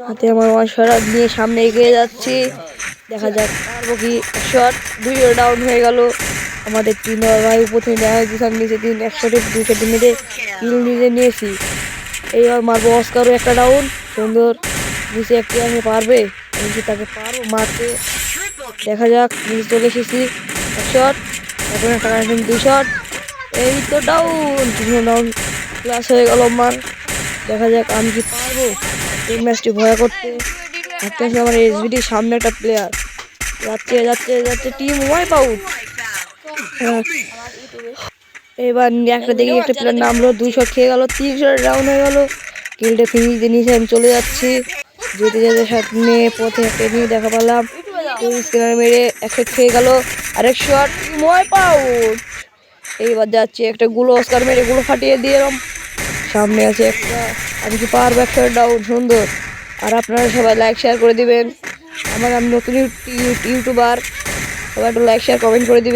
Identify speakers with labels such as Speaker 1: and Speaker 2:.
Speaker 1: হাতে আমার one shot নিয়ে সামনে এগিয়ে যাচ্ছি। দেখা যাক পারবো কি। শট 2 ডাউন হয়ে গেল। আমাদের 3 ভাই উপর থেকে নিচে 3 একশোটে 200 মেরে কিল নিজে নিয়েছি। এইবার মারবো অস্কারও একটা ডাউন। সুন্দর নিচে একটি আমি পারবে, আমি কি তাকে পারবো মারতে। দেখা যাক নিচে চলে এসেছি। এক শট, এখন একটা 2 শট। এই তো ডাউন, 3 ডাউন ক্লাস হয়ে গেল আমার। দেখা যাক আমি কি পারবো এই ম্যাচটি ভয় করতে। ভাবতে আছে আমার এসবিডির সামনে একটা প্লেয়ার যাচ্ছে যাচ্ছে যাচ্ছে, টিম ওয়াইপ আউট। এবার একটা দেখি একটা প্লেয়ার নামলো, 2 শট খেয়ে গেল, 3 শট ডাউন হয়ে গেল। কিলটা ফিনিশ দিয়ে নিচে আমি চলে যাচ্ছি। যেতে যেতে সামনে পথে একটা নিয়ে দেখা পেলাম, স্ক্যানার মেরে 1 শট খেয়ে গেল। আরেক শট, টিম ওয়াইপ আউট। এইবার যাচ্ছে একটা গুলো অস্কার মেরে গুলো ফাটিয়ে দিলাম। সামনে আছে একটা, আমি কি পারবো। 1 শট ডাউন, সুন্দর। আর আপনারা সবাই লাইক শেয়ার করে দিবেন। আমি নতুন ইউটিউবার, সবাই একটু লাইক শেয়ার কমেন্ট করে দিবেন।